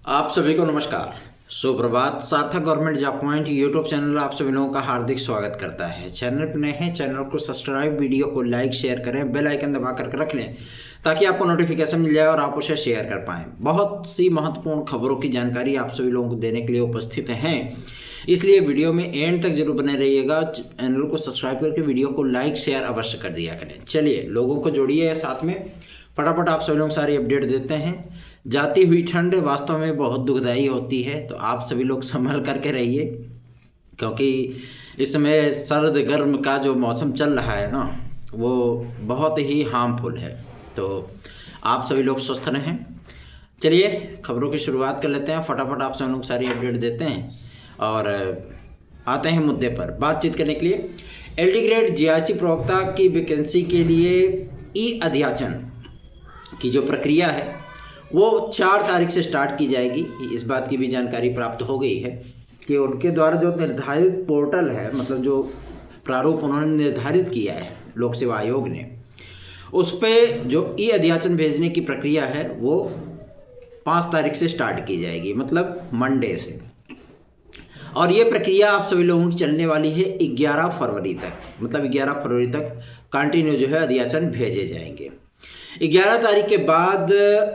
आप सभी को नमस्कार, सुप्रभात। सार्थक government job point YouTube channel आप सभी लोगों का हार्दिक स्वागत करता है। चैनल पर नए हैं, चैनल को सब्सक्राइब, वीडियो को लाइक शेयर करें, बेल आइकन दबा करके रख लें ताकि आपको नोटिफिकेशन मिल जाए और आप उसे शेयर कर पाएँ। बहुत सी महत्वपूर्ण खबरों की जानकारी आप सभी लोगों को देने के लिए उपस्थित हैं, इसलिए वीडियो में एंड तक जरूर बने रहिएगा। चैनल को सब्सक्राइब करके वीडियो को लाइक शेयर अवश्य कर दिया करें। चलिए लोगों को जोड़िए साथ में, फटाफट आप सभी लोग सारी अपडेट देते हैं। जाती हुई ठंड वास्तव में बहुत दुखदाई होती है, तो आप सभी लोग संभल करके रहिए, क्योंकि इस समय सर्द गर्म का जो मौसम चल रहा है ना, वो बहुत ही हार्मफुल है। तो आप सभी लोग स्वस्थ रहें। चलिए खबरों की शुरुआत कर लेते हैं। फटाफट आप सभी लोग सारी अपडेट देते हैं और आते हैं मुद्दे पर बातचीत करने के लिए। एलडी ग्रेड जीआईसी प्रवक्ता की वैकेंसी के लिए ई अध्याचन की जो प्रक्रिया है वो 4 तारीख से स्टार्ट की जाएगी। इस बात की भी जानकारी प्राप्त हो गई है कि उनके द्वारा जो निर्धारित पोर्टल है, मतलब जो प्रारूप उन्होंने निर्धारित किया है लोक सेवा आयोग ने, उस पर जो ई अध्याचन भेजने की प्रक्रिया है वो 5 तारीख से स्टार्ट की जाएगी, मतलब मंडे से। और ये प्रक्रिया आप सभी लोगों की चलने वाली है 11 फरवरी तक, मतलब 11 फरवरी तक कंटिन्यू जो है अध्याचन भेजे जाएंगे। 11 तारीख के बाद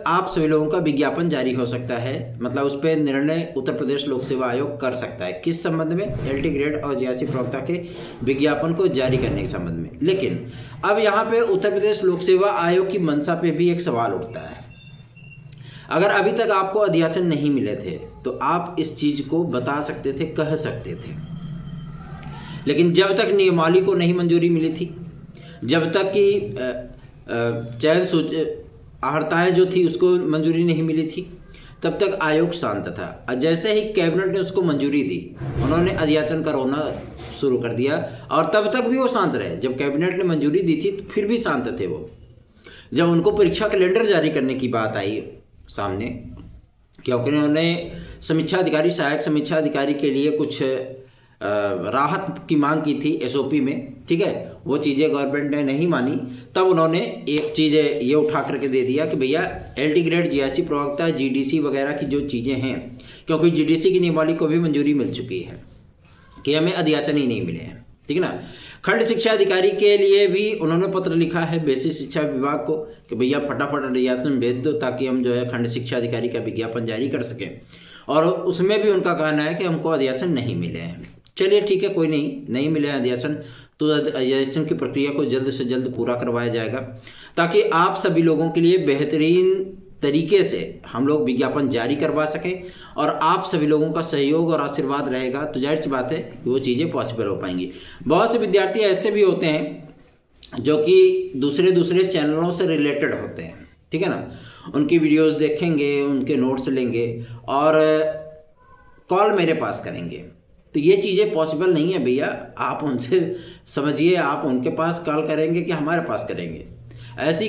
आप सभी लोगों का विज्ञापन जारी हो सकता है, मतलब उस पर निर्णय उत्तर प्रदेश लोक सेवा आयोग कर सकता है किस संबंध में, एलटी ग्रेड और जीआईसी प्रवक्ता के विज्ञापन को जारी करने के संबंध में। लेकिन अब यहाँ पे उत्तर प्रदेश लोक सेवा आयोग की मंशा पे भी एक सवाल उठता है। अगर अभी तक आपको अध्याचन नहीं मिले थे तो आप इस चीज़ को बता सकते थे, कह सकते थे, लेकिन जब तक नियमावली को नहीं मंजूरी मिली थी, जब तक कि चयन आहर्ताएँ जो थी उसको मंजूरी नहीं मिली थी, तब तक आयोग शांत था। और जैसे ही कैबिनेट ने उसको मंजूरी दी, उन्होंने अध्याचन करवाना शुरू कर दिया, और तब तक भी वो शांत रहे। जब कैबिनेट ने मंजूरी दी थी तो फिर भी शांत थे वो। जब उनको परीक्षा कैलेंडर जारी करने की बात आई सामने, क्योंकि उन्होंने समीक्षा अधिकारी, सहायक समीक्षा अधिकारी के लिए कुछ राहत की मांग की थी एसओपी में, ठीक है, वो चीज़ें गवर्नमेंट ने नहीं मानी। तब उन्होंने एक चीज़ ये उठा करके दे दिया कि भैया एलटी ग्रेड जीआईसी प्रवक्ता, जीडीसी वगैरह की जो चीज़ें हैं, क्योंकि जीडीसी की नियमावली को भी मंजूरी मिल चुकी है कि हमें अध्याचन ही नहीं मिले हैं, ठीक है ना। खंड शिक्षा अधिकारी के लिए भी उन्होंने पत्र लिखा है बेसिक शिक्षा विभाग को कि भैया फटाफट अध्याचन भेज दो ताकि हम जो है खंड शिक्षा अधिकारी का विज्ञापन जारी कर सकें। और उसमें भी उनका कहना है कि हमको अध्याचन नहीं मिले हैं। चलिए ठीक है, कोई नहीं मिले अध्याचन, तो अध्याचन की प्रक्रिया को जल्द से जल्द पूरा करवाया जाएगा ताकि आप सभी लोगों के लिए बेहतरीन तरीके से हम लोग विज्ञापन जारी करवा सकें। और आप सभी लोगों का सहयोग और आशीर्वाद रहेगा तो जाहिर सी बात है कि वो चीज़ें पॉसिबल हो पाएंगी। बहुत से विद्यार्थी ऐसे भी होते हैं जो कि दूसरे चैनलों से रिलेटेड होते हैं, ठीक है ना, उनकी वीडियोस देखेंगे, उनके नोट्स लेंगे और कॉल मेरे पास करेंगे। तो ये चीज़ें पॉसिबल नहीं है भैया, आप उनसे समझिए, आप उनके पास कॉल करेंगे कि हमारे पास करेंगे। ऐसी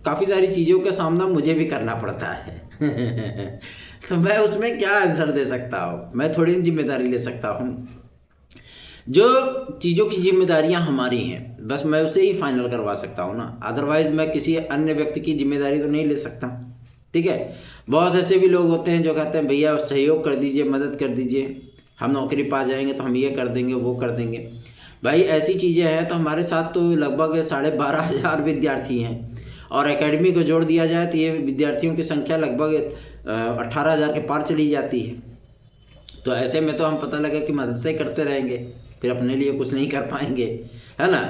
काफ़ी सारी चीज़ों का सामना मुझे भी करना पड़ता है तो मैं उसमें क्या आंसर दे सकता हूँ, मैं थोड़ी जिम्मेदारी ले सकता हूँ। जो चीज़ों की जिम्मेदारियाँ हमारी हैं बस मैं उसे ही फाइनल करवा सकता हूँ ना, अदरवाइज़ मैं किसी अन्य व्यक्ति की जिम्मेदारी तो नहीं ले सकता, ठीक है। बहुत ऐसे भी लोग होते हैं जो कहते हैं भैया सहयोग कर दीजिए, मदद कर दीजिए, हम नौकरी पा जाएंगे तो हम ये कर देंगे, वो कर देंगे। भाई ऐसी चीज़ें हैं तो हमारे साथ तो लगभग 12,500 विद्यार्थी हैं, और एकेडमी को जोड़ दिया जाए तो ये विद्यार्थियों की संख्या लगभग 18,000 के पार चली जाती है। तो ऐसे में तो हम पता लगा कि मददें करते रहेंगे, फिर अपने लिए कुछ नहीं कर पाएंगे, है ना।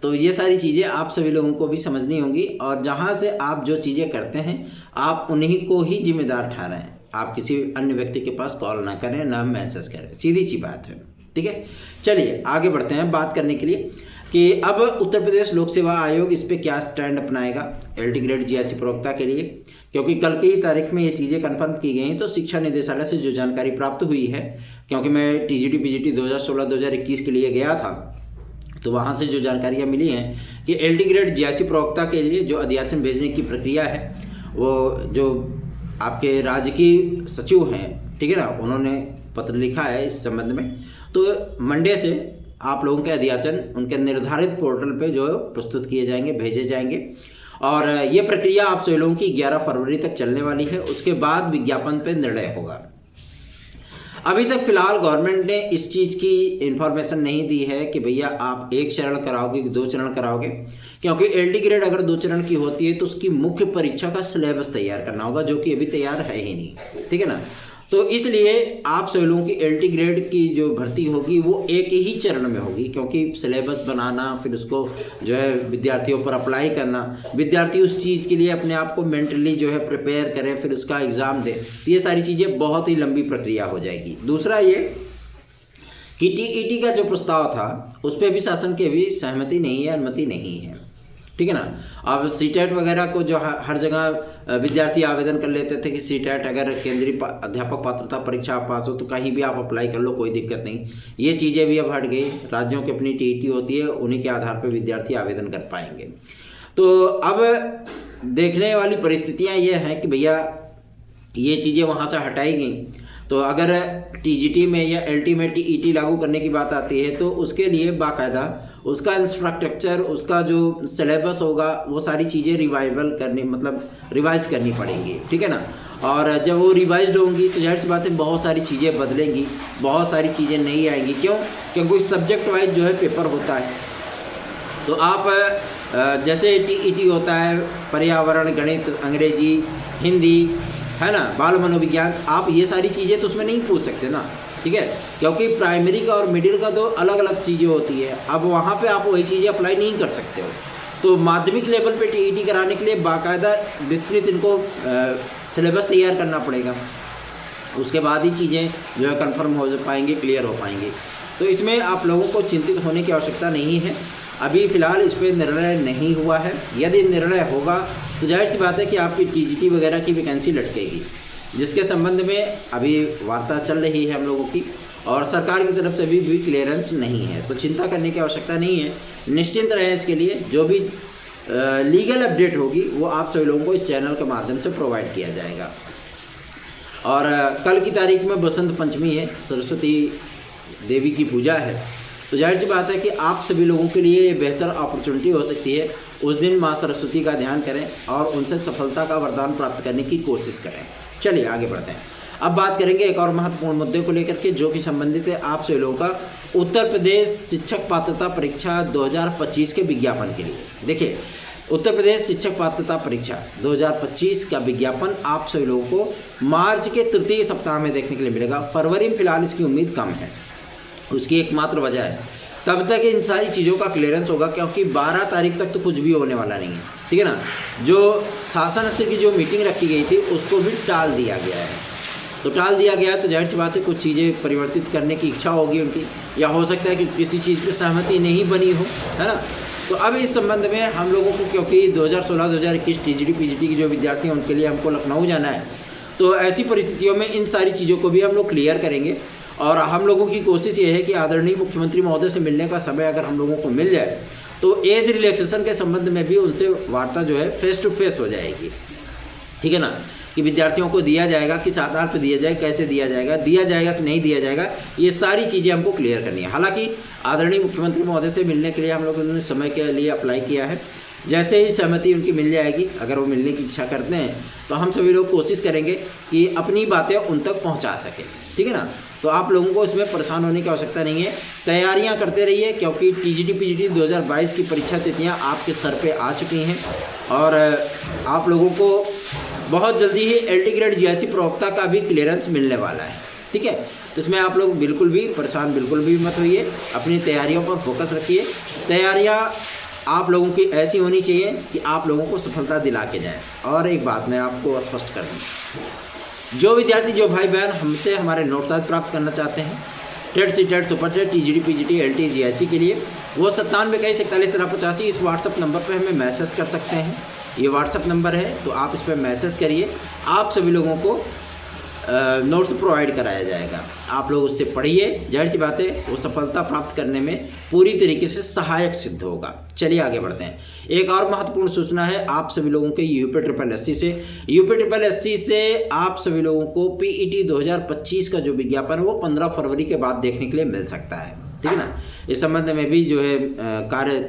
तो ये सारी चीज़ें आप सभी लोगों को भी समझनी होंगी, और जहाँ से आप जो चीज़ें करते हैं आप उन्हीं को ही जिम्मेदार ठहराएं। आप किसी अन्य व्यक्ति के पास कॉल ना करें, ना मैसेज करें, सीधी सी बात है, ठीक है। चलिए आगे बढ़ते हैं बात करने के लिए कि अब उत्तर प्रदेश लोक सेवा आयोग इस पे क्या स्टैंड अपनाएगा एलटी ग्रेड जीआईसी प्रवक्ता के लिए, क्योंकि कल की तारीख में ये चीज़ें कंफर्म की गई तो शिक्षा निदेशालय से जो जानकारी प्राप्त हुई है, क्योंकि मैं टीजीटी पीजीटी 2016-2021 के लिए गया था, तो वहाँ से जो जानकारियाँ मिली हैं कि एलटी ग्रेड जीआईसी प्रवक्ता के लिए जो अध्याचन भेजने की प्रक्रिया है, वो जो आपके राज्य की सचिव हैं, ठीक है ना, उन्होंने पत्र लिखा है इस संबंध में। तो मंडे से आप लोगों के अध्याचन उनके निर्धारित पोर्टल पे जो प्रस्तुत किए जाएंगे, भेजे जाएंगे। और ये प्रक्रिया आप सभी लोगों की 11 फरवरी तक चलने वाली है। उसके बाद विज्ञापन पर निर्णय होगा। अभी तक फिलहाल गवर्नमेंट ने इस चीज़ की इंफॉर्मेशन नहीं दी है कि भैया आप 1 चरण कराओगे कि 2 चरण कराओगे, क्योंकि एलटी ग्रेड अगर 2 चरण की होती है तो उसकी मुख्य परीक्षा का सिलेबस तैयार करना होगा, जो कि अभी तैयार है ही नहीं, ठीक है ना। तो इसलिए आप सभी लोगों की एलटी ग्रेड की जो भर्ती होगी वो एक ही चरण में होगी, क्योंकि सिलेबस बनाना, फिर उसको जो है विद्यार्थियों पर अप्लाई करना, विद्यार्थी उस चीज़ के लिए अपने आप को मेंटली जो है प्रिपेयर करें, फिर उसका एग्ज़ाम दे, तो ये सारी चीज़ें बहुत ही लंबी प्रक्रिया हो जाएगी। दूसरा ये कि टीईटी का जो प्रस्ताव था उस पर भी शासन की अभी सहमति नहीं है, अनुमति नहीं है, ठीक है ना। अब सीटेट वगैरह को जो हर जगह विद्यार्थी आवेदन कर लेते थे कि सीटेट अगर केंद्रीय अध्यापक पात्रता परीक्षा आप पास हो तो कहीं भी आप अप्लाई कर लो, कोई दिक्कत नहीं। ये चीज़ें भी अब हट गई, राज्यों की अपनी टीईटी होती है, उन्हीं के आधार पर विद्यार्थी आवेदन कर पाएंगे। तो अब देखने वाली परिस्थितियाँ ये हैं कि भैया ये चीज़ें वहाँ से हटाई गई, तो अगर टीजीटी में या एलटी में टीईटी लागू करने की बात आती है तो उसके लिए बाकायदा उसका इंफ्रास्ट्रक्चर, उसका जो सिलेबस होगा, वो सारी चीज़ें रिवाइज करनी पड़ेंगी, ठीक है ना। और जब वो रिवाइज होंगी तो जाहिर सी बात है बहुत सारी चीज़ें बदलेंगी, बहुत सारी चीज़ें नहीं आएंगी। क्योंकि सब्जेक्ट वाइज जो है पेपर होता है। तो आप जैसे टीईटी होता है पर्यावरण, गणित, अंग्रेजी, हिंदी, है ना, बाल मनोविज्ञान, आप ये सारी चीज़ें तो उसमें नहीं पूछ सकते ना, ठीक है, क्योंकि प्राइमरी का और मिडिल का तो अलग अलग चीज़ें होती है। अब वहाँ पे आप वही चीज़ें अप्लाई नहीं कर सकते हो। तो माध्यमिक लेवल पे टीईटी कराने के लिए बाकायदा विस्तृत इनको सिलेबस तैयार करना पड़ेगा, उसके बाद ही चीज़ें जो है कन्फर्म हो पाएंगी, क्लियर हो पाएंगी। तो इसमें आप लोगों को चिंतित होने की आवश्यकता नहीं है। अभी फ़िलहाल इस पर निर्णय नहीं हुआ है। यदि निर्णय होगा तो जाहिर सी बात है कि आपकी टीजीटी वगैरह की वैकेंसी लटकेगी, जिसके संबंध में अभी वार्ता चल रही है हम लोगों की, और सरकार की तरफ से भी क्लियरेंस नहीं है। तो चिंता करने की आवश्यकता नहीं है, निश्चिंत रहें। इसके लिए जो भी लीगल अपडेट होगी वो आप सभी लोगों को इस चैनल के माध्यम से प्रोवाइड किया जाएगा। और कल की तारीख में बसंत पंचमी है, सरस्वती देवी की पूजा है, तो जाहिर सी बात है कि आप सभी लोगों के लिए ये बेहतर अपॉर्चुनिटी हो सकती है। उस दिन माँ सरस्वती का ध्यान करें और उनसे सफलता का वरदान प्राप्त करने की कोशिश करें। चलिए आगे बढ़ते हैं। अब बात करेंगे एक और महत्वपूर्ण मुद्दे को लेकर के, जो कि संबंधित है आप सभी लोगों का उत्तर प्रदेश शिक्षक पात्रता परीक्षा 2025 के विज्ञापन के लिए। देखिए, उत्तर प्रदेश शिक्षक पात्रता परीक्षा 2025 का विज्ञापन आप सभी लोगों को मार्च के तृतीय सप्ताह में देखने के लिए मिलेगा। फरवरी में फिलहाल इसकी उम्मीद कम है। उसकी एकमात्र वजह है तब तक इन सारी चीज़ों का क्लियरेंस होगा, क्योंकि 12 तारीख तक तो कुछ भी होने वाला नहीं है, ठीक है ना। जो शासन स्तर की जो मीटिंग रखी गई थी उसको भी टाल दिया गया है। तो टाल दिया गया तो जाहिर सी बात है कुछ चीज़ें परिवर्तित करने की इच्छा होगी उनकी, या हो सकता है कि किसी चीज़ पर सहमति नहीं बनी हो, है ना। तो अब इस संबंध में हम लोगों को, क्योंकि 2016-2021 टीजीटी पीजीटी के जो विद्यार्थी हैं उनके लिए हमको लखनऊ जाना है, तो ऐसी परिस्थितियों में इन सारी चीज़ों को भी हम लोग क्लियर करेंगे। और हम लोगों की कोशिश ये है कि आदरणीय मुख्यमंत्री महोदय से मिलने का समय अगर हम लोगों को मिल जाए तो एज रिलैक्सेशन के संबंध में भी उनसे वार्ता जो है फेस टू फेस हो जाएगी, ठीक है ना। कि विद्यार्थियों को दिया जाएगा, किस आधार पर दिया जाए, कैसे दिया जाएगा कि नहीं दिया जाएगा, ये सारी चीज़ें हमको क्लियर करनी है। हालांकि आदरणीय मुख्यमंत्री महोदय से मिलने के लिए हम लोगों ने समय के लिए अप्लाई किया है। जैसे ही सहमति उनकी मिल जाएगी, अगर वो मिलने की इच्छा करते हैं, तो हम सभी लोग कोशिश करेंगे कि अपनी बातें उन तक पहुंचा सकें, ठीक है ना। तो आप लोगों को इसमें परेशान होने की आवश्यकता नहीं है, तैयारियां करते रहिए, क्योंकि टीजीटी पीजीटी 2022 की परीक्षा तिथियां आपके सर पे आ चुकी हैं और आप लोगों को बहुत जल्दी ही एलटी ग्रेड जीआईसी प्रवक्ता का भी क्लियरेंस मिलने वाला है, ठीक है। तो इसमें आप लोग बिल्कुल भी परेशान बिल्कुल भी मत होइए, अपनी तैयारियों पर फोकस रखिए। तैयारियाँ आप लोगों की ऐसी होनी चाहिए कि आप लोगों को सफलता दिला के जाए। और एक बात मैं आपको स्पष्ट कर दूँ, जो विद्यार्थी, जो भाई बहन हमसे हमारे नोट्स आज प्राप्त करना चाहते हैं TET CTET super TET TGT PGT LT GIC के लिए, वो 9721411385 इस व्हाट्सअप नंबर पर हमें मैसेज कर सकते हैं। ये व्हाट्सअप नंबर है, तो आप इस पर मैसेज करिए, आप सभी लोगों को नोट्स प्रोवाइड कराया जाएगा। आप लोग उससे पढ़िए, जाहिर सी बात है वो सफलता प्राप्त करने में पूरी तरीके से सहायक सिद्ध होगा। चलिए आगे बढ़ते हैं। एक और महत्वपूर्ण सूचना है आप सभी लोगों के यूपी ट्रिपल एससी से आप सभी लोगों को पीईटी 2025 का जो विज्ञापन है वो 15 फरवरी के बाद देखने के लिए मिल सकता है, ठीक है ना। इस संबंध में भी जो है कार्य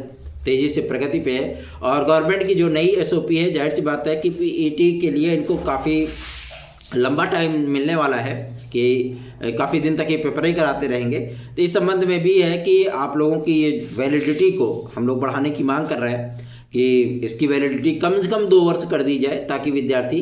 तेज़ी से प्रगति पे है। और गवर्नमेंट की जो नई एसओपी है, जाहिर सी बात है कि पीईटी के लिए इनको काफ़ी लंबा टाइम मिलने वाला है कि काफ़ी दिन तक ये पेपर ही कराते रहेंगे। तो इस संबंध में भी है कि आप लोगों की ये वैलिडिटी को हम लोग बढ़ाने की मांग कर रहे हैं कि इसकी वैलिडिटी कम से कम 2 वर्ष कर दी जाए, ताकि विद्यार्थी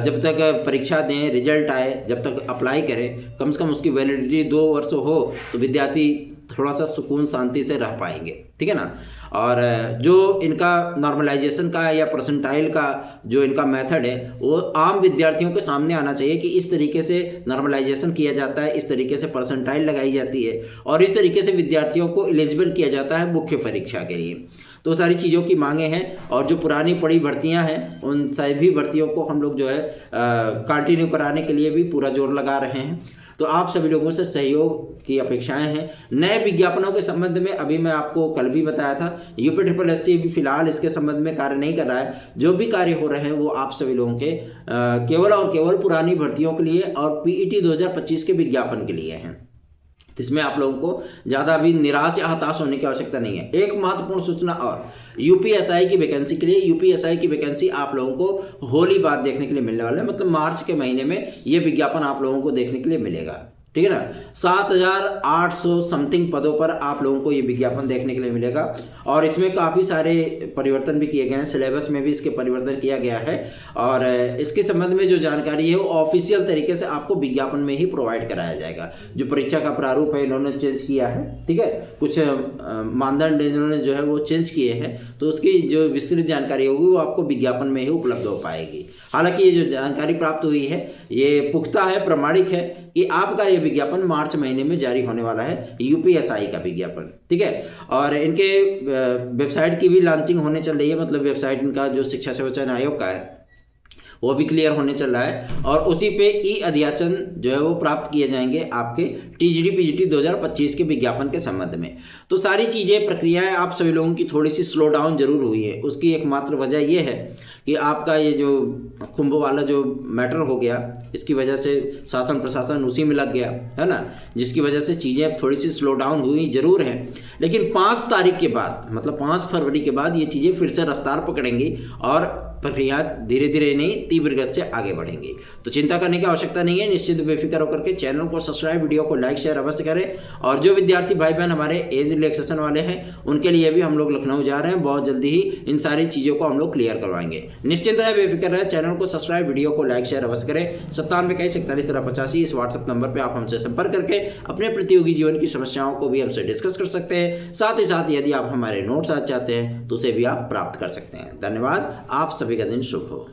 जब तक परीक्षा दें, रिजल्ट आए, जब तक अप्लाई करें, कम से कम उसकी वैलिडिटी 2 वर्ष हो, तो विद्यार्थी थोड़ा सा सुकून शांति से रह पाएंगे, ठीक है ना। और जो इनका नॉर्मलाइजेशन का या परसेंटाइल का जो इनका मेथड है, वो आम विद्यार्थियों के सामने आना चाहिए कि इस तरीके से नॉर्मलाइजेशन किया जाता है, इस तरीके से परसेंटाइल लगाई जाती है और इस तरीके से विद्यार्थियों को एलिजिबल किया जाता है मुख्य परीक्षा के लिए। तो सारी चीज़ों की मांगें हैं और जो पुरानी पड़ी भर्तियां हैं, उन सभी भर्तियों को हम लोग जो है कंटिन्यू कराने के लिए भी पूरा जोर लगा रहे हैं। तो आप सभी लोगों से सहयोग की अपेक्षाएं हैं। नए विज्ञापनों के संबंध में अभी मैं आपको कल भी बताया था, UPSSC भी फिलहाल इसके संबंध में कार्य नहीं कर रहा है। जो भी कार्य हो रहे हैं वो आप सभी लोगों के केवल और केवल पुरानी भर्तियों के लिए और PET 2025 के विज्ञापन के लिए हैं। इसमें आप लोगों को ज़्यादा भी निराश या हताश होने की आवश्यकता नहीं है। एक महत्वपूर्ण सूचना और, UPSI की वैकेंसी के लिए, UPSI की वैकेंसी आप लोगों को होली बाद देखने के लिए मिलने वाला है, मतलब मार्च के महीने में ये विज्ञापन आप लोगों को देखने के लिए मिलेगा, ठीक है ना। 7,800 समथिंग पदों पर आप लोगों को ये विज्ञापन देखने के लिए मिलेगा और इसमें काफ़ी सारे परिवर्तन भी किए गए हैं, सिलेबस में भी इसके परिवर्तन किया गया है और इसके संबंध में जो जानकारी है वो ऑफिशियल तरीके से आपको विज्ञापन में ही प्रोवाइड कराया जाएगा। जो परीक्षा का प्रारूप है इन्होंने चेंज किया है, ठीक है, कुछ मानदंड इन्होंने जो है वो चेंज किए हैं, तो उसकी जो विस्तृत जानकारी होगी वो आपको विज्ञापन में ही उपलब्ध हो पाएगी। हालांकि ये जो जानकारी प्राप्त हुई है ये पुख्ता है, प्रमाणिक है कि आपका ये विज्ञापन मार्च महीने में जारी होने वाला है, UPSI का विज्ञापन, ठीक है। और इनके वेबसाइट की भी लॉन्चिंग होने चल रही है, मतलब वेबसाइट इनका जो शिक्षा सेवा चयन आयोग का है वो भी क्लियर होने चल रहा है और उसी पे अध्याचन जो है वो प्राप्त किए जाएंगे आपके TGT PGT 2025 के विज्ञापन के संबंध में। तो सारी चीज़ें, प्रक्रियाएं आप सभी लोगों की थोड़ी सी स्लो डाउन जरूर हुई है। उसकी एकमात्र वजह ये है कि आपका ये जो कुंभ वाला जो मैटर हो गया, इसकी वजह से शासन प्रशासन उसी में लग गया है ना, जिसकी वजह से चीज़ें थोड़ी सी स्लो डाउन हुई जरूर हैं। लेकिन 5 तारीख के बाद, मतलब 5 फरवरी के बाद ये चीज़ें फिर से रफ्तार पकड़ेंगी और प्रक्रिया धीरे धीरे नहीं तीव्र गति से आगे बढ़ेंगी। तो चिंता करने की आवश्यकता नहीं है, निश्चित बेफिक्र होकर के चैनल को सब्सक्राइब, वीडियो को लाइक शेयर अवश्य करें। और जो विद्यार्थी भाई बहन हमारे एज रिलैक्सेशन वाले हैं उनके लिए भी हम लोग लखनऊ जा रहे हैं, बहुत जल्दी ही इन सारी चीज़ों को हम लोग क्लियर करवाएंगे। निश्चिंत रहे, बेफिक्र रहे, चैनल को सब्सक्राइब, वीडियो को लाइक शेयर अवश्य करें। 9721411385 इस व्हाट्सएप नंबर पर आप हमसे संपर्क करके अपने प्रतियोगी जीवन की समस्याओं को भी हमसे डिस्कस कर सकते हैं। साथ ही साथ यदि आप हमारे नोट्स आज चाहते हैं तो उसे भी आप प्राप्त कर सकते हैं। धन्यवाद, आप सभी का दिन शुभ हो।